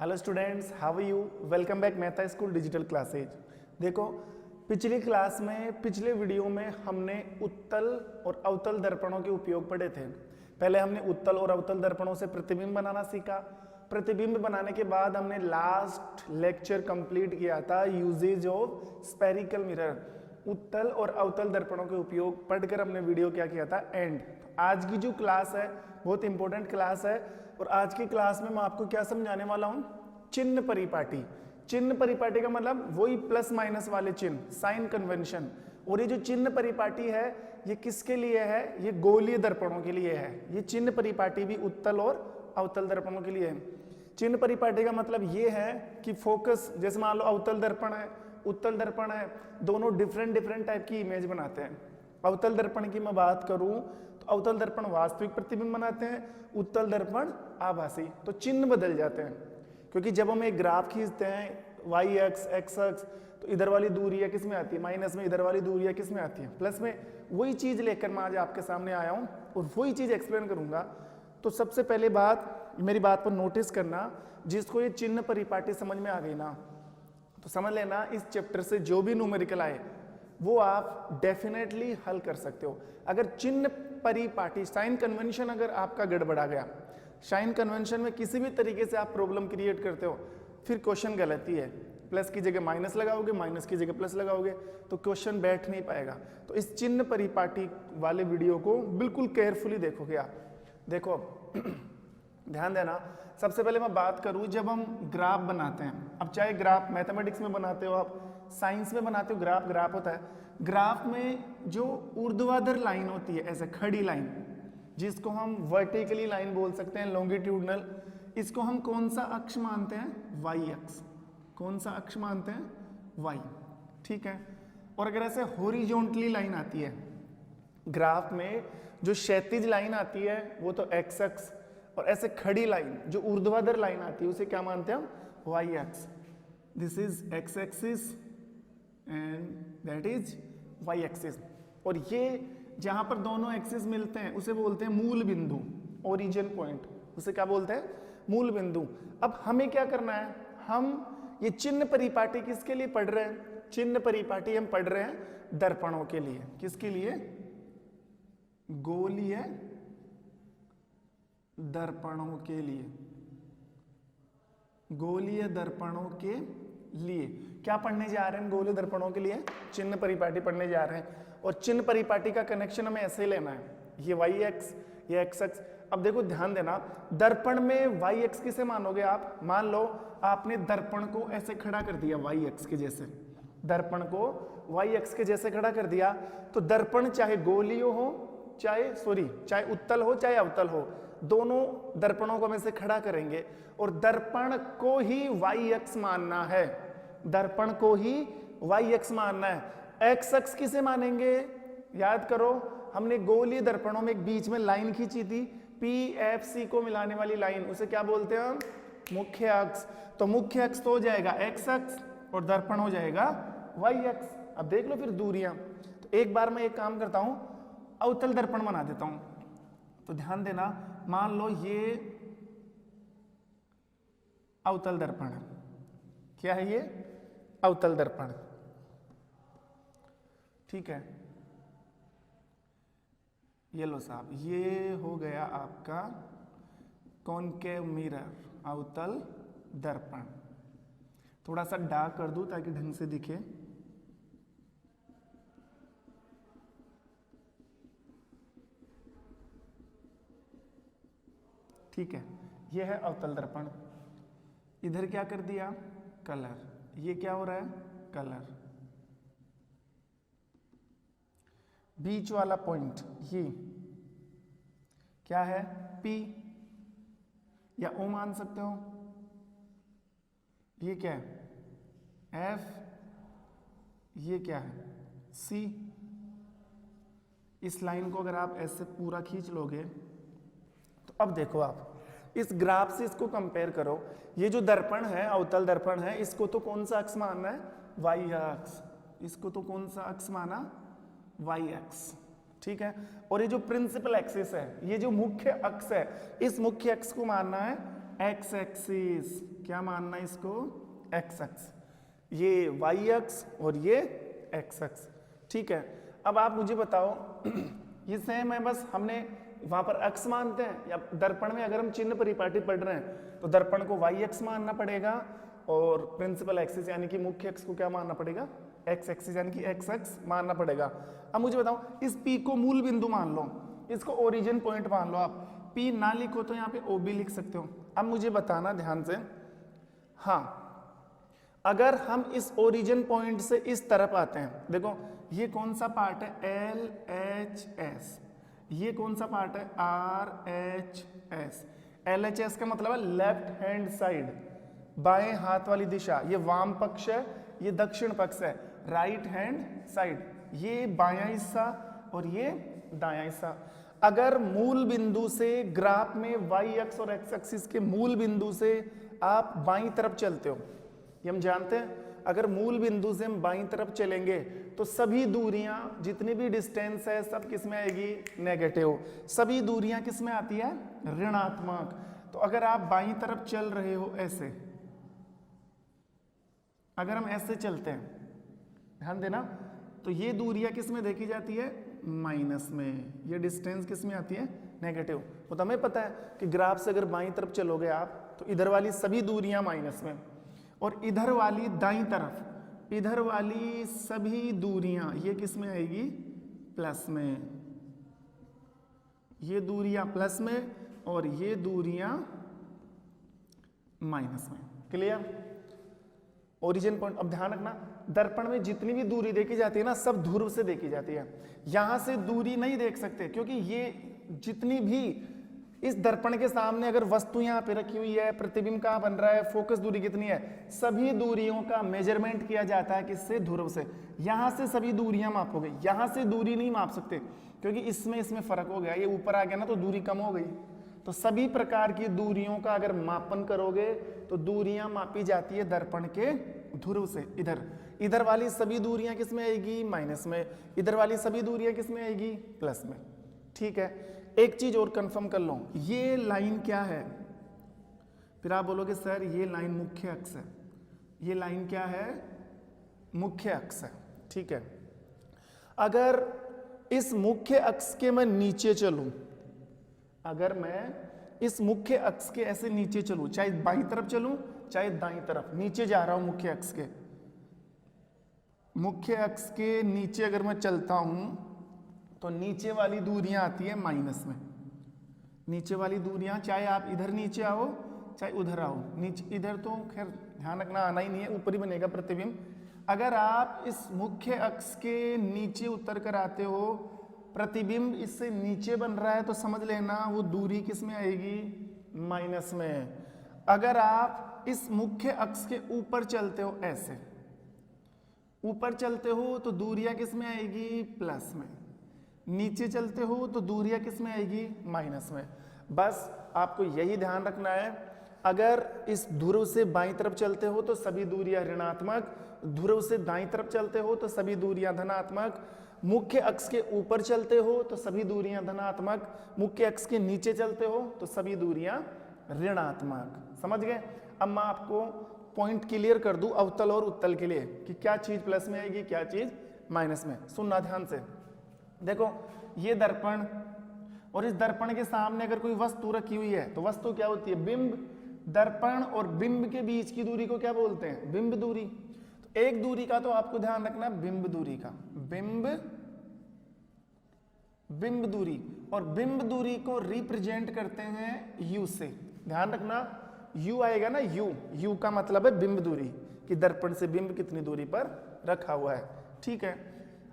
Hello students, how are you? Welcome back Mehta school digital classes. देखो, पिछली class में पिछले वीडियो में हमने उत्तल और अवतल दर्पणों के उपयोग पढ़े थे। पहले हमने उत्तल और अवतल दर्पणों से प्रतिबिंब बनाना सीखा। प्रतिबिंब बनाने के बाद हमने लास्ट लेक्चर कंप्लीट किया था यूजेज ऑफ स्फेरिकल मिरर। उत्तल और अवतल दर्पणों के उपयोग पढ़कर हमने वीडियो क्या किया था, एंड। आज की जो क्लास है बहुत इंपॉर्टेंट क्लास है, और आज की क्लास में मैं आपको क्या समझाने वाला हूं, चिन्ह परिपाटी। चिन्ह परिपाटी का मतलब वही प्लस माइनस वाले चिन्ह, साइन कन्वेंशन। और ये जो चिन्ह परिपाटी है ये किसके लिए है? ये गोलीय दर्पणों के लिए है। ये चिन्ह परिपाटी भी उत्तल और अवतल दर्पणों के लिए है। चिन्ह परिपाटी का मतलब ये है कि फोकस, जैसे मान लो अवतल दर्पण है, उत्तल दर्पण है, दोनों डिफरेंट टाइप की इमेज बनाते हैं। अवतल दर्पण की मैं बात करूं तो अवतल दर्पण वास्तविक प्रतिबिंब बनाते हैं, उत्तल दर्पण आभासी। तो चिन्ह बदल जाते हैं, क्योंकि जब हम एक ग्राफ खींचते हैं वाई एक्स एक्स एक्स, तो इधर वाली दूरी है किस में आती है? माइनस में। इधर वाली दूरी है किस में आती है? प्लस में। वही चीज लेकर मैं आज आपके सामने आया हूं और वही चीज एक्सप्लेन करूंगा। तो सबसे पहले बात, मेरी बात पर नोटिस करना, जिसको ये चिन्ह परिपाटी समझ में आ गई ना, तो समझ लेना इस चैप्टर से जो भी न्यूमेरिकल आए वो आप डेफिनेटली हल कर सकते हो। अगर चिन्ह परिपाटी, साइन कन्वेंशन अगर आपका गड़बड़ा गया, साइन कन्वेंशन में किसी भी तरीके से आप प्रॉब्लम क्रिएट करते हो, फिर क्वेश्चन गलती है। प्लस की जगह माइनस लगाओगे, माइनस की जगह प्लस लगाओगे, तो क्वेश्चन बैठ नहीं पाएगा। तो इस चिन्ह परिपाटी वाले वीडियो को बिल्कुल केयरफुली देखोगे आप। देखो ध्यान देना, सबसे पहले मैं बात करूं, जब हम ग्राफ बनाते हैं, अब चाहे ग्राफ मैथमेटिक्स में बनाते हो आप, साइंस में बनाते हो, ग्राफ होता है। ग्राफ में जो ऊर्ध्वाधर लाइन होती है, ऐसे खड़ी लाइन, जिसको हम वर्टिकली लाइन बोल सकते हैं, लॉन्गिट्यूडनल, इसको हम कौन सा अक्ष मानते हैं? वाई अक्ष। कौन सा अक्ष मानते हैं? वाई। ठीक है। और अगर ऐसे हॉरिजॉन्टली लाइन आती है ग्राफ में, जो क्षैतिज लाइन आती है वो तो एक्स अक्ष, और ऐसे खड़ी लाइन जो ऊर्ध्वाधर लाइन आती है उसे क्या मानते हैं हम? वाई अक्ष। This is X axis and that is Y axis. और ये जहां पर दोनों एक्सिस मिलते हैं उसे बोलते हैं मूल बिंदु, ओरिजिन पॉइंट। उसे क्या बोलते हैं? मूल बिंदु। अब हमें क्या करना है, हम ये चिन्ह परिपाटी किसके लिए पढ़ रहे हैं? चिन्ह परिपाटी हम पढ़ रहे हैं दर्पणों के लिए। किसके लिए? गोलीय दर्पणों के लिए। गोलीय दर्पणों के लिए क्या पढ़ने जा रहे हैं? गोलीय दर्पणों के लिए चिन्ह परिपाटी पढ़ने जा रहे हैं। और चिन्ह परिपाटी का कनेक्शन हमें ऐसे लेना है, ये वाई एक्स, ये एक्स एक्स। अब देखो ध्यान देना, दर्पण में वाई एक्स किसे मानोगे आप? मान लो आपने दर्पण को ऐसे खड़ा कर दिया वाई एक्स के जैसे, दर्पण को वाई एक्स के जैसे खड़ा कर दिया, तो दर्पण चाहे गोलीय हो, चाहे उत्तल हो, चाहे अवतल हो, दोनों दर्पणों को हम ऐसे खड़ा करेंगे और दर्पण को ही वाई एक्स मानना है। दर्पण को ही वाई एक्स मानना है। एक्स एक्स किसे मानेंगे? याद करो, हमने गोलीय दर्पणों में एक बीच में लाइन खींची थी, पी एफ सी को मिलाने वाली लाइन, उसे क्या बोलते हैं हम? मुख्य अक्ष। तो मुख्य अक्ष तो हो जाएगा एक्स अक्ष और दर्पण हो जाएगा वाई अक्ष। अब देख लो फिर दूरियां। तो एक बार मैं एक काम करता हूं, अवतल दर्पण बना देता हूं। तो ध्यान देना, मान लो ये अवतल दर्पण है। क्या है ये? अवतल दर्पण। ठीक है, ये लो साहब, ये हो गया आपका कॉनकेव मिरर, अवतल दर्पण। थोड़ा सा डार्क कर दूं ताकि ढंग से दिखे। ठीक है, ये है अवतल दर्पण। इधर क्या कर दिया? कलर। ये क्या हो रहा है? कलर। बीच वाला पॉइंट ये क्या है? P या O मान सकते हो। ये क्या है? F। ये क्या है? C। इस लाइन को अगर आप ऐसे पूरा खींच लोगे तो अब देखो, आप इस ग्राफ से इसको कंपेयर करो। ये जो दर्पण है, अवतल दर्पण है, इसको तो कौन सा अक्ष मानना है? वाई अक्ष। इसको तो कौन सा अक्ष माना? वाई अक्ष। ठीक है। और ये जो प्रिंसिपल एक्सिस है, ये जो मुख्य अक्ष है, इस मुख्य अक्ष को मानना है एक्स एक्सिस, क्या मानना है इसको, एक्स अक्स, ये वाई अक्स और ये एक्स अक्स। ठीक है, अब आप मुझे बताओ ये सेम है, बस हमने वहां पर अक्स मानते हैं, या दर्पण में अगर हम चिन्ह परिपाटी पढ़ रहे हैं तो दर्पण को वाई अक्स मानना पड़ेगा और प्रिंसिपल एक्सिस यानी कि मुख्य अक्ष को क्या मानना पड़ेगा, एक्स एक्सिस यानी कि एक्स अक्स मानना पड़ेगा। अब मुझे बताओ इस पी को मूल बिंदु मान लो, इसको ओरिजिन पॉइंट मान लो, आप पी ना लिखो तो यहाँ पे ओ भी लिख सकते हो। अब मुझे बताना ध्यान से, हाँ अगर हम इस ओरिजिन पॉइंट से इस तरफ आते हैं, देखो ये कौन सा पार्ट है, एल एच एस, ये कौन सा पार्ट है, R H S. L H S का मतलब है लेफ्ट हैंड साइड, बाएं हाथ वाली दिशा, ये वाम पक्ष है, ये दक्षिण पक्ष है, राइट हैंड साइड, ये बायां हिस्सा और ये दायां हिस्सा। अगर मूल बिंदु से ग्राफ में वाई अक्ष और एक्स एक्सिस के मूल बिंदु से आप बाईं तरफ चलते हो, ये हम जानते हैं, अगर मूल बिंदु से हम बाईं तरफ चलेंगे तो सभी दूरियां, जितनी भी डिस्टेंस है, सब किस में आएगी, नेगेटिव। सभी दूरियां किस में आती है, ऋणात्मक। तो अगर आप बाईं तरफ चल रहे हो ऐसे, अगर हम ऐसे चलते हैं, ध्यान देना, तो ये दूरियां किस में देखी जाती है, माइनस में। ये डिस्टेंस किस में आती है, नेगेटिव। तो हमें पता है कि ग्राफ से अगर बाईं तरफ चलोगे आप तो इधर वाली सभी दूरियां माइनस में, और इधर वाली दाईं तरफ, इधर वाली सभी दूरियां ये किस में आएगी, प्लस में। ये दूरियां प्लस में और ये दूरियां माइनस में। Clear, origin point. अब ध्यान रखना, दर्पण में जितनी भी दूरी देखी जाती है ना, सब ध्रुव से देखी जाती है। यहां से दूरी नहीं देख सकते, क्योंकि ये जितनी भी इस दर्पण के सामने अगर वस्तु यहाँ पे रखी हुई है, प्रतिबिंब कहाँ बन रहा है, फोकस दूरी कितनी है, सभी दूरियों का मेजरमेंट किया जाता है किससे, ध्रुव से। यहां से सभी दूरियां मापोगे, यहां से दूरी नहीं माप सकते, क्योंकि इसमें फर्क हो गया, ये ऊपर आ गया ना तो दूरी कम हो गई। तो सभी प्रकार की दूरियों का अगर मापन करोगे तो दूरियां मापी जाती है दर्पण के ध्रुव से। इधर वाली सभी दूरियां किस में आएगी, माइनस में। इधर वाली सभी दूरियां किस में आएगी, प्लस में। ठीक है, एक चीज और कंफर्म कर लो, ये लाइन क्या है, फिर आप बोलोगे सर ये लाइन मुख्य अक्ष है। ये लाइन क्या है, मुख्य अक्ष है। ठीक है, अगर इस मुख्य अक्ष के मैं नीचे चलूं, अगर मैं इस मुख्य अक्ष के ऐसे नीचे चलूं, चाहे बाईं तरफ चलूं चाहे दाईं तरफ, नीचे जा रहा हूं मुख्य अक्ष के, मुख्य अक्ष के नीचे अगर मैं चलता हूं तो नीचे वाली दूरियां आती है माइनस में। नीचे वाली दूरियां, चाहे आप इधर नीचे आओ चाहे उधर आओ, नीचे इधर तो खैर ध्यान रखना आना ही नहीं है, ऊपर ही बनेगा प्रतिबिंब। अगर आप इस मुख्य अक्ष के नीचे उतर कर आते हो, प्रतिबिंब इससे नीचे बन रहा है, तो समझ लेना वो दूरी किस में आएगी, माइनस में। अगर आप इस मुख्य अक्ष के ऊपर चलते हो, ऐसे ऊपर चलते हो तो दूरियां किस में आएगी, प्लस में। नीचे चलते हो तो दूरियां किस में आएगी, माइनस में। बस आपको यही ध्यान रखना है, अगर इस ध्रुव से बाईं तरफ चलते हो तो सभी दूरियां ऋणात्मक, ध्रुव से दाईं तरफ चलते हो तो सभी दूरियां धनात्मक, मुख्य अक्ष के ऊपर चलते हो तो सभी दूरियां धनात्मक, मुख्य अक्ष के नीचे चलते हो तो सभी दूरियां ऋणात्मक। समझ गए। अब मैं आपको पॉइंट क्लियर कर दूं अवतल और उत्तल के लिए कि क्या चीज प्लस में आएगी, क्या चीज माइनस में। सुनना ध्यान से, देखो ये दर्पण, और इस दर्पण के सामने अगर कोई वस्तु रखी हुई है तो वस्तु क्या होती है, बिंब। दर्पण और बिंब के बीच की दूरी को क्या बोलते हैं, बिंब दूरी। तो एक दूरी का तो आपको ध्यान रखना, बिंब दूरी का, बिंब दूरी। और बिंब दूरी को रिप्रेजेंट करते हैं यू से। ध्यान रखना, यू आएगा ना, यू का मतलब है बिंब दूरी, कि दर्पण से बिंब कितनी दूरी पर रखा हुआ है। ठीक है,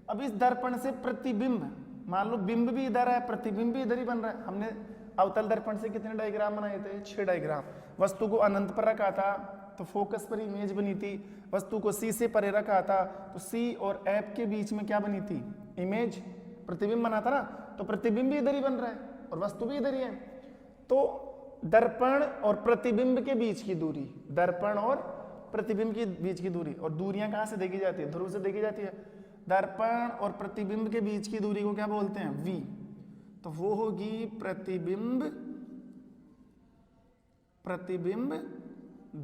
अब इस दर्पण से प्रतिबिंब, मान लो बिंब भी इधर है, प्रतिबिंब भी इधर ही बन रहा है। हमने अवतल दर्पण से कितने डायग्राम बनाए थे, 6 डायग्राम। वस्तु को अनंत पर रखा था तो फोकस पर इमेज बनी थी, वस्तु को सी से परे रखा था तो सी और एफ के बीच में क्या बनी थी, इमेज, प्रतिबिंब बना था ना। तो प्रतिबिंब भी इधर ही बन रहा है और वस्तु भी इधर ही है। तो दर्पण और प्रतिबिंब के बीच की दूरी, दर्पण और प्रतिबिंब के बीच की दूरी, और दूरियां कहां से देखी जाती है, ध्रुव से देखी जाती है। दर्पण और प्रतिबिंब के बीच की दूरी को क्या बोलते हैं, वी। तो वो होगी प्रतिबिंब प्रतिबिंब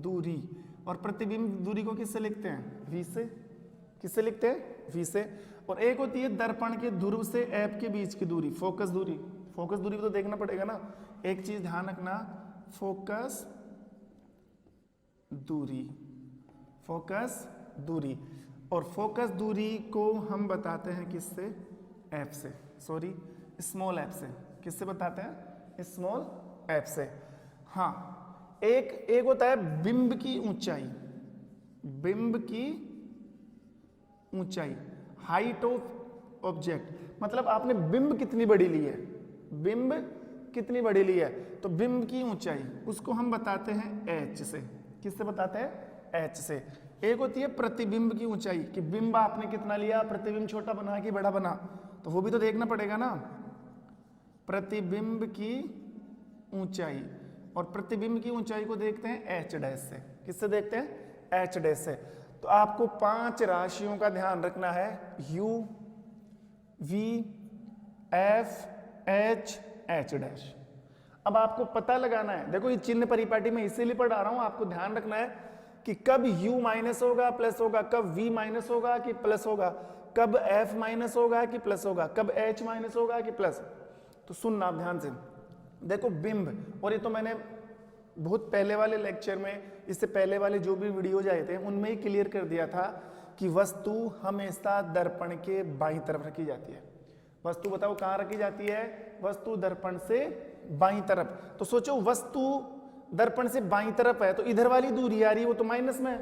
दूरी, और प्रतिबिंब दूरी को किससे लिखते हैं? v से। किससे लिखते हैं? v से। और एक होती है दर्पण के ध्रुव से ऐप के बीच की दूरी, फोकस दूरी। फोकस दूरी को तो देखना पड़ेगा ना, एक चीज ध्यान रखना, फोकस दूरी, फोकस दूरी। और फोकस दूरी को हम बताते हैं किससे? एफ से, सॉरी स्मॉल एफ से। किससे बताते हैं? स्मॉल एफ से। हाँ, एक होता है बिंब की ऊंचाई, बिंब की ऊंचाई, हाइट ऑफ ऑब्जेक्ट। मतलब आपने बिंब कितनी बड़ी ली है, बिंब कितनी बड़ी ली है, तो बिंब की ऊंचाई उसको हम बताते हैं एच से। किससे बताते हैं? एच से। एक होती है प्रतिबिंब की ऊंचाई, कि बिंब आपने कितना लिया, प्रतिबिंब छोटा बना कि बड़ा बना, तो वो भी तो देखना पड़ेगा ना। प्रतिबिंब की ऊंचाई, और प्रतिबिंब की ऊंचाई को देखते हैं एच डैश से। किससे देखते हैं? एच डैश से। तो आपको 5 राशियों का ध्यान रखना है, u, v, f, h, h dash. अब आपको पता लगाना है, देखो ये चिन्ह परिपाटी में इसीलिए पढ़ा रहा हूं, आपको ध्यान रखना है कि कब u माइनस होगा प्लस होगा, कब v माइनस होगा कि प्लस होगा, कब f माइनस होगा कि प्लस होगा, कब h माइनस होगा कि प्लस। तो सुनना आप ध्यान से, देखो बिंब, और ये तो मैंने बहुत पहले वाले लेक्चर में, इससे पहले वाले जो भी वीडियोज आए थे उनमें ही क्लियर कर दिया था कि वस्तु हमेशा दर्पण के बाईं तरफ रखी जाती है। वस्तु बताओ कहाँ रखी जाती है? वस्तु दर्पण से बाईं तरफ। तो सोचो वस्तु दर्पण से बाईं तरफ है, तो इधर वाली दूरी आ रही है वो तो माइनस में है।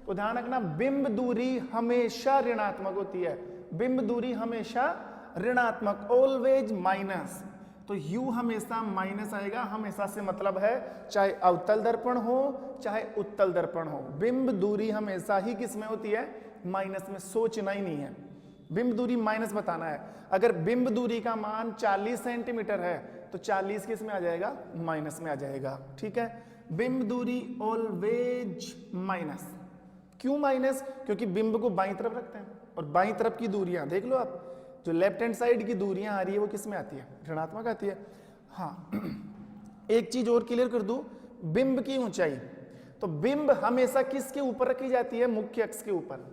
तो ध्यान रखना, बिंब दूरी हमेशा ऋणात्मक होती है, बिंब दूरी हमेशा ऋणात्मक, ऑलवेज माइनस। तो u हमेशा माइनस आएगा, हमेशा से मतलब है चाहे अवतल दर्पण हो चाहे उत्तल दर्पण हो, बिंब दूरी हमेशा ही किस में होती है? माइनस में। सोचना ही नहीं है, बिंब दूरी माइनस बताना है। अगर बिंब दूरी का मान 40 सेंटीमीटर है तो 40 किस में आ जाएगा? माइनस में आ जाएगा। ठीक है, बिंब दूरी ऑलवेज माइनस। क्यों माइनस? क्योंकि बिंब को बाईं तरफ रखते हैं, और बाईं तरफ की दूरियां देख लो आप, जो लेफ्ट हैंड साइड की दूरियां आ रही है वो किस में आती है? ऋणात्मक आती है। हाँ, एक चीज और क्लियर कर दूं, बिंब की ऊंचाई, तो बिंब हमेशा किसके ऊपर रखी जाती है? मुख्य अक्ष के ऊपर।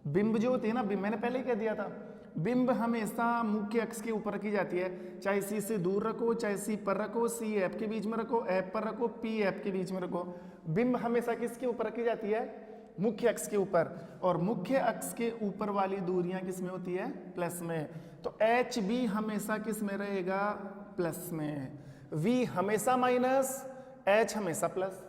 बिंब जो होती है ना, बिंब मैंने पहले ही कह दिया था, बिंब हमेशा मुख्य अक्ष के ऊपर रखी जाती है। चाहे सी से दूर रखो, चाहे सी पर रखो, सी एफ के बीच में रखो, एफ पर रखो, पी एफ के बीच में रखो, बिंब हमेशा किसके ऊपर रखी जाती है? मुख्य अक्ष के ऊपर। और मुख्य अक्ष के ऊपर वाली दूरियां किस में होती है? प्लस में। तो एच बी हमेशा किस में रहेगा? प्लस में। v हमेशा माइनस, h हमेशा प्लस।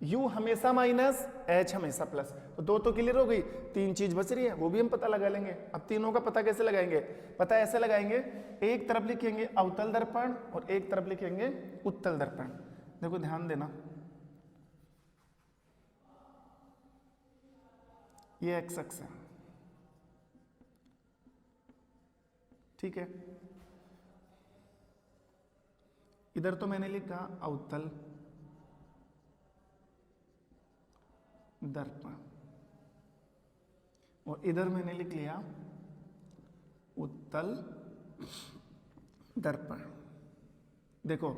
u हमेशा माइनस, h हमेशा प्लस। तो दो तो क्लियर हो गई, 3 चीज बच रही है, वो भी हम पता लगा लेंगे। अब तीनों का पता कैसे लगाएंगे? पता ऐसे लगाएंगे, एक तरफ लिखेंगे अवतल दर्पण और एक तरफ लिखेंगे उत्तल दर्पण। देखो ध्यान देना, ये एक्स अक्ष है, ठीक है। इधर तो मैंने लिखा अवतल दर्पण और इधर मैंने लिख लिया उत्तल दर्पण। देखो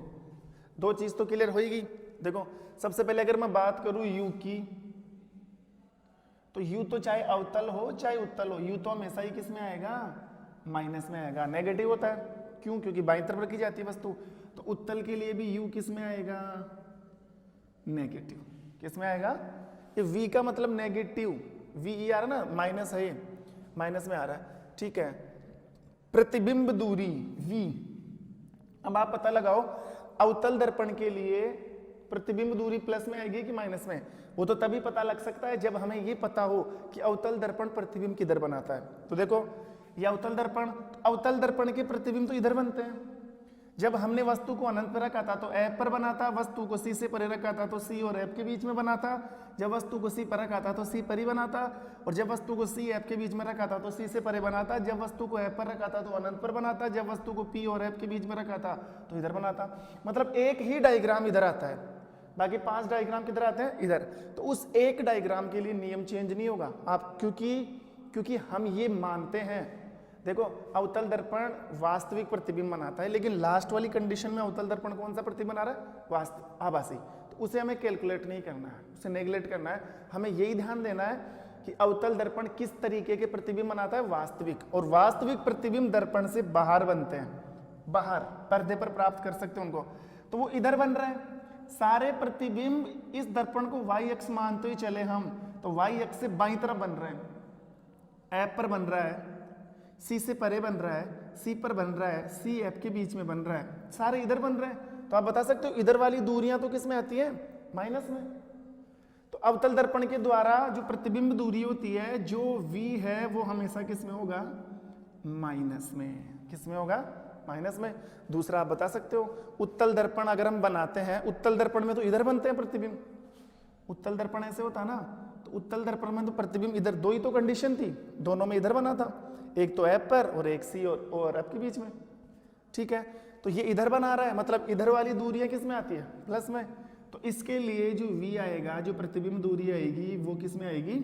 दो चीज तो क्लियर हो ही गई। देखो सबसे पहले अगर मैं बात करूं u की, तो u तो चाहे अवतल हो चाहे उत्तल हो, u तो हमेशा ही किस में आएगा? माइनस में आएगा, नेगेटिव होता है। क्यों? क्योंकि बाईं तरफ रखी जाती है वस्तु। तो उत्तल के लिए भी u किस में आएगा? नेगेटिव। किस में आएगा? ये v का मतलब नेगेटिव, v आ रहा है ना, माइनस है, माइनस में आ रहा है, ठीक है। प्रतिबिंब दूरी v, अब आप पता लगाओ अवतल दर्पण के लिए प्रतिबिंब दूरी प्लस में आएगी कि माइनस में? वो तो तभी पता लग सकता है जब हमें ये पता हो कि अवतल दर्पण प्रतिबिंब किधर बनाता है। तो देखो ये अवतल दर्पण के प्रतिबिंब तो इधर बनते हैं। जब हमने वस्तु को अनंत पर रखा था तो एफ पर बना था, वस्तु को सी से परे रखा था तो सी और एफ के बीच में बना था, जब वस्तु को सी पर रखा था तो सी पर ही बना था, और जब वस्तु को सी एफ के बीच में रखा था तो सी से परे बना था, जब वस्तु को एफ पर रखा था तो अनंत पर बना था, जब वस्तु को पी और एफ के बीच में रखा था तो इधर बना था। मतलब एक ही डायग्राम इधर आता है, बाकी 5 डायग्राम किधर आते हैं? इधर। तो उस एक डायग्राम के लिए नियम चेंज नहीं होगा आप, क्योंकि हम ये मानते हैं देखो अवतल दर्पण वास्तविक प्रतिबिंब बनाता है, लेकिन लास्ट वाली कंडीशन में अवतल दर्पण कौन सा प्रतिबिंब बना रहा है? आभासी। तो उसे हमें कैलकुलेट नहीं करना है, उसे नेग्लेक्ट करना है। हमें यही ध्यान देना है कि अवतल दर्पण किस तरीके के प्रतिबिंब बनाता है? वास्तविक। और वास्तविक प्रतिबिंब दर्पण से बाहर बनते हैं, बाहर पर्दे पर प्राप्त कर सकते हैं उनको। तो वो इधर बन रहे हैं सारे प्रतिबिंब, इस दर्पण को वाई अक्ष मानते ही चले हम, तो वाई अक्ष से बाईं तरफ बन रहे हैं। एफ पर बन रहा है, सी से परे बन रहा है, सी पर बन रहा है, सी एफ के बीच में बन रहा है, सारे इधर बन रहे हैं। तो आप बता सकते हो इधर वाली दूरियां तो किस में आती है? माइनस में। तो अवतल दर्पण के द्वारा जो प्रतिबिंब दूरी होती है, जो v है, वो हमेशा किस में होगा? माइनस में। किस में होगा? माइनस में। दूसरा आप बता सकते हो उत्तल दर्पण अगर हम बनाते हैं, उत्तल दर्पण में तो इधर बनते हैं प्रतिबिंब, उत्तल दर्पण ऐसे होता है ना, तो उत्तल दर्पण में तो प्रतिबिंब इधर, दो ही तो कंडीशन थी, दोनों में इधर बना था, एक तो एफ पर और एक सी और एफ के बीच में। ठीक है, तो ये इधर बना रहा है, मतलब इधर वाली दूरियां किस में आती है? प्लस में। तो इसके लिए जो v आएगा, जो प्रतिबिंब दूरी आएगी, वो किस में आएगी?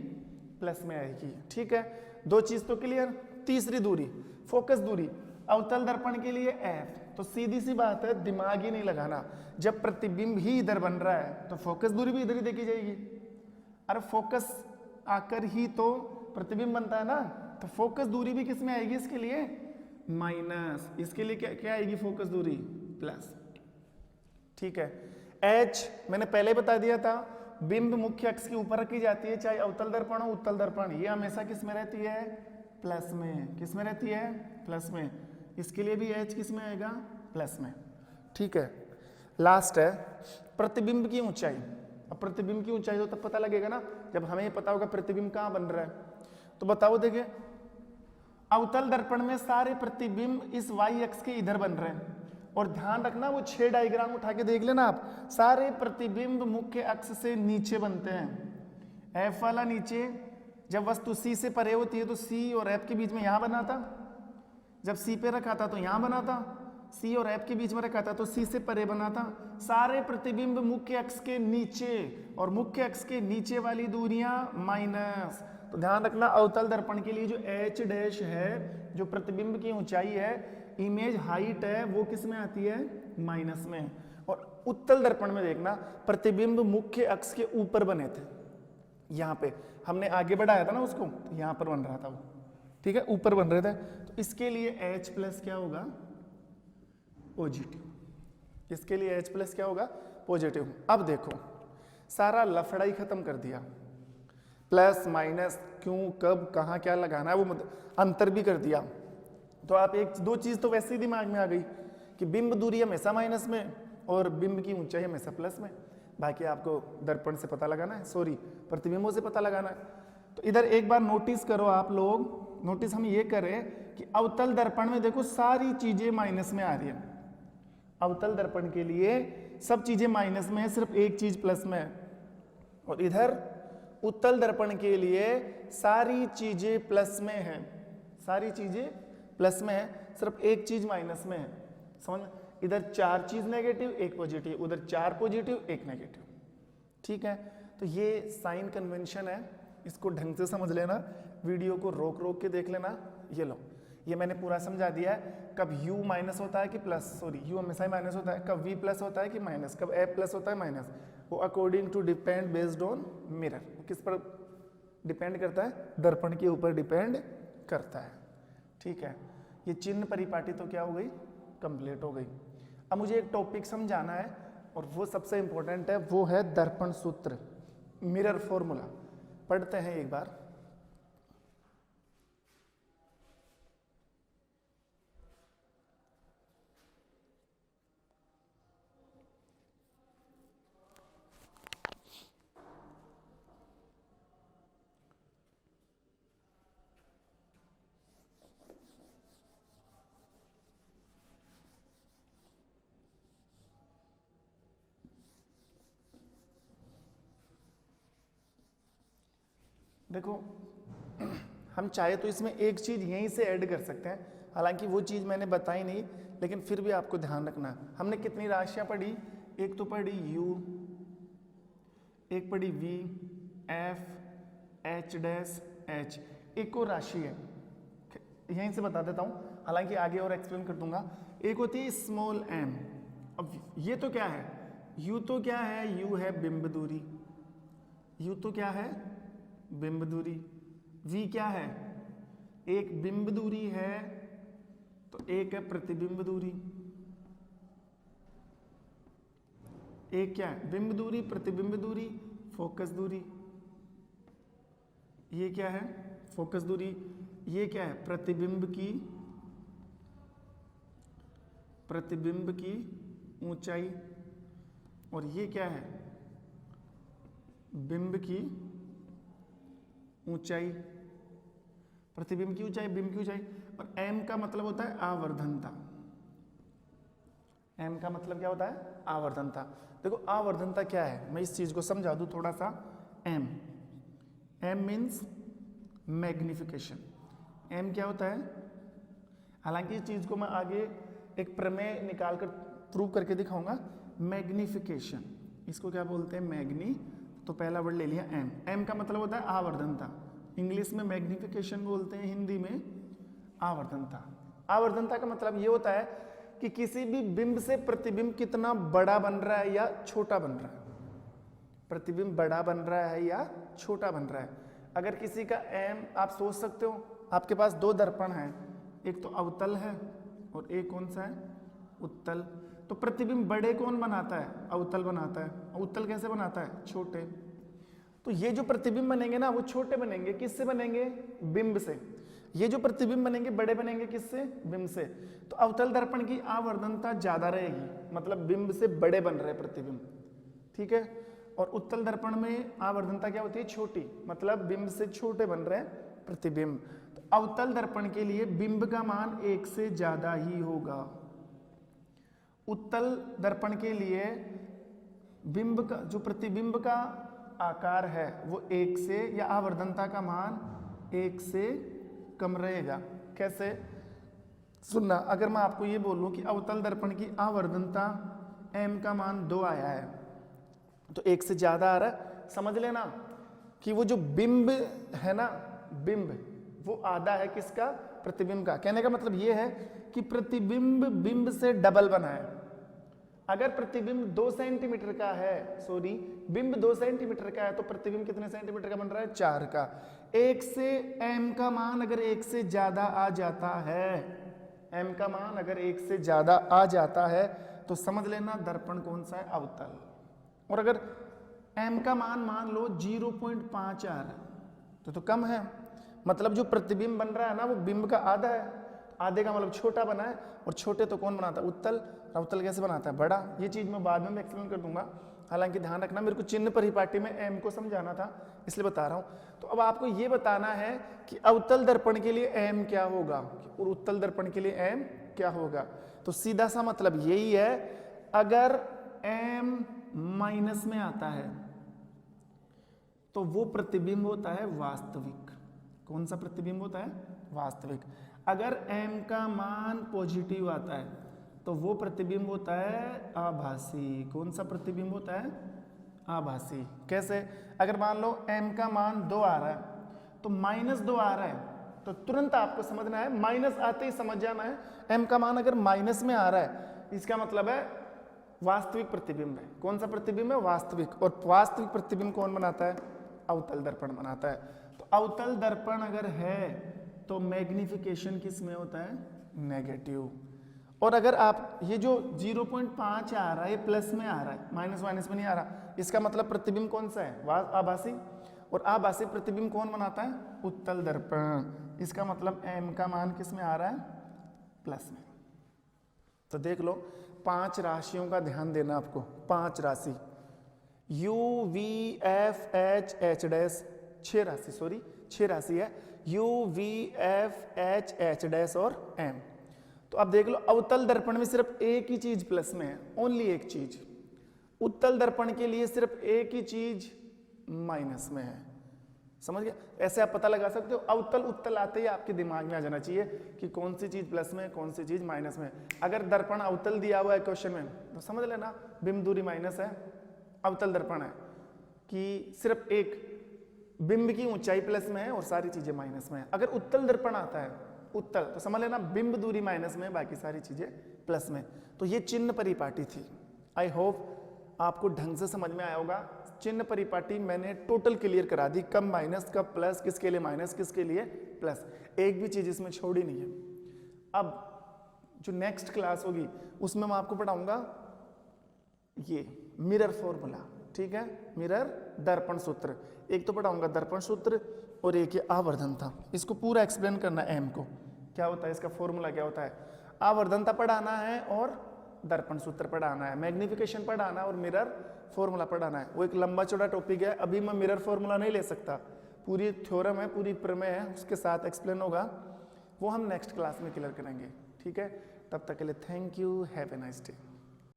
प्लस में आएगी। ठीक है, दो चीज तो क्लियर। तीसरी दूरी फोकस दूरी अवतल दर्पण के लिए f। तो सीधी सी बात है, दिमाग ही नहीं लगाना, जब प्रतिबिंब ही इधर बन रहा है तो फोकस दूरी भी इधर ही देखी जाएगी। अरे फोकस आकर ही तो प्रतिबिंब बनता है ना, तो फोकस दूरी भी किस में आएगी? इसके लिए माइनस। इसके लिए क्या क्या आएगी? फोकस दूरी प्लस। ठीक है, h मैंने पहले बता दिया था, बिंब मुख्य अक्ष के ऊपर रखी जाती है, चाहे अवतल दर्पण हो उत्तल दर्पण, ये हमेशा किस में रहती है? प्लस में। किस में रहती है? प्लस में। इसके लिए भी h किस में आएगा? प्लस में। ठीक है, लास्ट है प्रतिबिंब की ऊंचाई। अब प्रतिबिंब की ऊंचाई तो तब पता लगेगा ना जब हमें पता होगा प्रतिबिंब कहाँ बन रहा है। तो बताओ, देखिए अवतल दर्पण में सारे प्रतिबिंब इस y अक्ष के इधर बन रहे हैं, और ध्यान रखना वो 6 डायग्राम उठा के देख लेना आप, सारे प्रतिबिंब मुख्य अक्ष से नीचे बनते हैं। F वाला नीचे, जब वस्तु C से परे होती है तो C और F के बीच में यहाँ बना था, जब C पे रखा था तो यहाँ बना था, C और F के बीच में रखा था तो C से परे बना था। सारे प्रतिबिंब मुख्य अक्ष के नीचे, और मुख्य अक्ष के नीचे वाली दूरियां माइनस। तो ध्यान रखना अवतल दर्पण के लिए जो h डैश है, जो प्रतिबिंब की ऊंचाई है, इमेज हाइट है, वो किस में आती है? माइनस में। और उत्तल दर्पण में देखना प्रतिबिंब मुख्य अक्ष के ऊपर बने थे, यहाँ पे हमने आगे बढ़ाया था ना उसको, तो यहाँ पर बन रहा था वो। ठीक है, ऊपर बन रहे थे, तो इसके लिए h प्लस क्या होगा? पॉजिटिव। इसके लिए h प्लस क्या होगा? पॉजिटिव। अब देखो सारा लफड़ा ही खत्म कर दिया, प्लस माइनस क्यों कब कहाँ क्या लगाना है वो अंतर भी कर दिया। तो आप एक दो चीज तो वैसे ही दिमाग में आ गई कि बिंब दूरी हमेशा माइनस में और बिंब की ऊंचाई हमेशा प्लस में। बाकी आपको दर्पण से पता लगाना है, सॉरी प्रतिबिंबों से पता लगाना है। तो इधर एक बार नोटिस करो आप लोग, नोटिस हम ये करें कि अवतल दर्पण में देखो सारी चीजें माइनस में आ रही है। अवतल दर्पण के लिए सब चीजें माइनस में है, सिर्फ एक चीज प्लस में है। और इधर उत्तल दर्पण के लिए सारी चीजें प्लस में है, सारी चीजें प्लस में है, सिर्फ एक चीज माइनस में है। समझ, इधर 4 चीज नेगेटिव 1 पॉजिटिव, उधर 4 पॉजिटिव 1 नेगेटिव। ठीक है, तो ये साइन कन्वेंशन है, इसको ढंग से समझ लेना, वीडियो को रोक रोक के देख लेना। ये लो, ये मैंने पूरा समझा दिया है, कब u माइनस होता है कि प्लस, सॉरी u हमेशा ही माइनस होता है, कब v प्लस होता है कि माइनस, कब f प्लस होता है माइनस, वो according to depend based on mirror. किस पर डिपेंड करता है? दर्पण के ऊपर डिपेंड करता है। ठीक है, ये चिन्ह परिपाटी तो क्या हो गई? कंप्लीट हो गई। अब मुझे एक टॉपिक समझाना है और वो सबसे इंपॉर्टेंट है, वो है दर्पण सूत्र, मिरर फॉर्मूला। पढ़ते हैं एक बार। देखो हम चाहे तो इसमें एक चीज यहीं से ऐड कर सकते हैं, हालांकि वो चीज मैंने बताई नहीं, लेकिन फिर भी आपको ध्यान रखना है। हमने कितनी राशियां पढ़ी? एक तो पढ़ी u, एक पढ़ी v, f, h dash h, एक और राशि है यहीं से बता देता हूँ, हालांकि आगे और एक्सप्लेन कर दूंगा। एक होती है स्मॉल m। अब ये तो क्या है, u तो क्या है, u है बिंब दूरी, u तो क्या है बिंब दूरी, v क्या है, एक बिंब दूरी है तो एक है प्रतिबिंब दूरी, एक क्या है बिंब दूरी, प्रतिबिंब दूरी, फोकस दूरी। ये क्या है फोकस दूरी, ये क्या है प्रतिबिंब की ऊंचाई, और ये क्या है बिंब की ऊंचाई, प्रतिबिंब की ऊंचाई, बिंब की ऊंचाई। और m का मतलब होता है आवर्धनता। m का मतलब क्या होता है, आवर्धनता। देखो आवर्धनता क्या है, मैं इस चीज को समझा दूं थोड़ा सा। m means magnification. m क्या होता है, हालांकि इस चीज को मैं आगे एक प्रमेय निकाल कर प्रूव करके दिखाऊंगा। मैग्निफिकेशन, इसको क्या बोलते हैं, मैग्नी, तो पहला वर्ड ले लिया m। m का मतलब होता है आवर्धनता, इंग्लिश में मैग्निफिकेशन बोलते हैं, हिंदी में आवर्धनता। आवर्धनता का मतलब ये होता है कि किसी भी बिंब से प्रतिबिंब कितना बड़ा बन रहा है या छोटा बन रहा है, प्रतिबिंब बड़ा बन रहा है या छोटा बन रहा है। अगर किसी का m, आप सोच सकते हो आपके पास दो दर्पण हैं, एक तो अवतल है और एक कौन सा है, उत्तल। तो प्रतिबिंब बड़े कौन बनाता है, अवतल बनाता है। उत्तल कैसे बनाता है, छोटे। तो ये जो प्रतिबिंब बनेंगे ना वो छोटे बनेंगे, किससे बनेंगे, बिंब से। ये जो प्रतिबिंब बनेंगे बड़े बनेंगे किससे, बिंब से। तो अवतल दर्पण की आवर्धनता ज्यादा रहेगी, मतलब बिंब से बड़े बन रहे प्रतिबिंब, ठीक है। और उत्तल दर्पण में आवर्धनता क्या होती है, छोटी, मतलब बिंब से छोटे बन रहे प्रतिबिंब। तो अवतल दर्पण के लिए बिंब का मान 1 से ज्यादा ही होगा। उत्तल दर्पण के लिए बिंब का जो प्रतिबिंब का आकार है वो 1 से, या आवर्धनता का मान 1 से कम रहेगा। कैसे, सुनना, अगर मैं आपको ये बोलूं कि अवतल दर्पण की आवर्धनता m का मान 2 आया है तो 1 से ज्यादा आ रहा है, समझ लेना कि वो जो बिंब है ना, बिंब वो आधा है किसका, प्रतिबिंब का। कहने का मतलब ये है कि प्रतिबिंब बिंब से डबल बना है। अगर प्रतिबिंब 2 सेंटीमीटर का है, सॉरी बिंब 2 सेंटीमीटर का है तो प्रतिबिंब कितने सेंटीमीटर का बन रहा है, 4 का। 1 से m का मान अगर 1 से ज्यादा आ जाता है, m का मान अगर 1 से ज्यादा आ जाता है तो समझ लेना दर्पण कौन सा है, अवतल। और अगर m का मान लो 0.5 आ रहा है तो कम है, मतलब जो प्रतिबिंब बन रहा है ना वो बिंब का आधा है, आधे का मतलब छोटा बना है। और छोटे तो कौन बनाता है, उत्तल। अवतल कैसे बनाता है, बड़ा। ये चीज मैं बाद में एक्सप्लेन कर दूंगा, हालांकि ध्यान रखना मेरे को चिन्ह परिपाटी में m को समझाना था इसलिए बता रहा हूं। तो अब आपको ये बताना है कि अवतल दर्पण के लिए m क्या होगा और उत्तल दर्पण के लिए m क्या होगा। तो सीधा सा मतलब यही है, अगर m माइनस में आता है तो वो प्रतिबिंब होता है वास्तविक। कौन सा प्रतिबिंब होता है, वास्तविक। अगर m का मान पॉजिटिव आता है तो वो प्रतिबिंब होता है आभासी। कौन सा प्रतिबिंब होता है, आभासी। कैसे, अगर मान लो m का मान 2 आ रहा है तो -2 आ रहा है तो तुरंत आपको समझना है, माइनस आते ही समझ जाना है m का मान अगर माइनस में आ रहा है इसका मतलब है वास्तविक प्रतिबिंब है। कौन सा प्रतिबिंब है, वास्तविक। और वास्तविक प्रतिबिंब कौन बनाता है, अवतल दर्पण बनाता है। तो अवतल दर्पण अगर है तो मैग्निफिकेशन किस में होता है, नेगेटिव। और अगर आप ये जो 0.5 आ रहा है ये प्लस में आ रहा है, माइनस में नहीं आ रहा, इसका मतलब प्रतिबिंब कौन सा है, आभासी। और आभासी प्रतिबिंब कौन बनाता है, उत्तल दर्पण। इसका मतलब m का मान किस में आ रहा है, प्लस में। तो देख लो 5 राशियों का ध्यान देना आपको, 5 राशि u v f h h dash, 6 राशि, सॉरी 6 राशि है, u v f h h dash और m। तो अब देख लो अवतल दर्पण में सिर्फ एक ही चीज प्लस में है, ओनली एक चीज। उत्तल दर्पण के लिए सिर्फ एक ही चीज माइनस में है, समझ गया। ऐसे आप पता लगा सकते हो, अवतल उत्तल आते ही आपके दिमाग में आ जाना चाहिए कि कौन सी चीज प्लस में, कौन सी चीज माइनस में। अगर दर्पण अवतल दिया हुआ है क्वेश्चन में तो समझ लेना बिंब दूरी माइनस है, अवतल दर्पण है कि सिर्फ एक बिंब की ऊंचाई प्लस में है और सारी चीजें माइनस में है। अगर उत्तल दर्पण आता है उत्तल, तो समझ लेना बिंब दूरी माइनस में, बाकी सारी चीजें प्लस में। तो ये चिन्ह परिपाटी थी। आई होप आपको ढंग से समझ में आया होगा। चिन्ह परिपाटी मैंने टोटल क्लियर करा दी, कब माइनस कब प्लस, किसके लिए माइनस किसके लिए प्लस, एक भी चीज इसमें छोड़ी नहीं है। अब जो नेक्स्ट क्लास होगी उसमें मैं आपको पढ़ाऊंगा ये मिरर फॉर्मूला, ठीक है, मिरर दर्पण सूत्र। एक तो पढ़ाऊंगा दर्पण सूत्र और एक ये आवर्धनता। इसको पूरा एक्सप्लेन करना है, एम को क्या होता है, इसका फॉर्मूला क्या होता है। आवर्धनता पढ़ाना है और दर्पण सूत्र पढ़ाना है, मैग्निफिकेशन पढ़ाना है और मिरर फॉर्मूला पढ़ाना है। वो एक लंबा चौड़ा टॉपिक है, अभी मैं मिरर फॉर्मूला नहीं ले सकता, पूरी थ्योरम है, पूरी प्रमेय है, उसके साथ एक्सप्लेन होगा, वो हम नेक्स्ट क्लास में क्लियर करेंगे, ठीक है। तब तक के लिए thank you, have a nice day.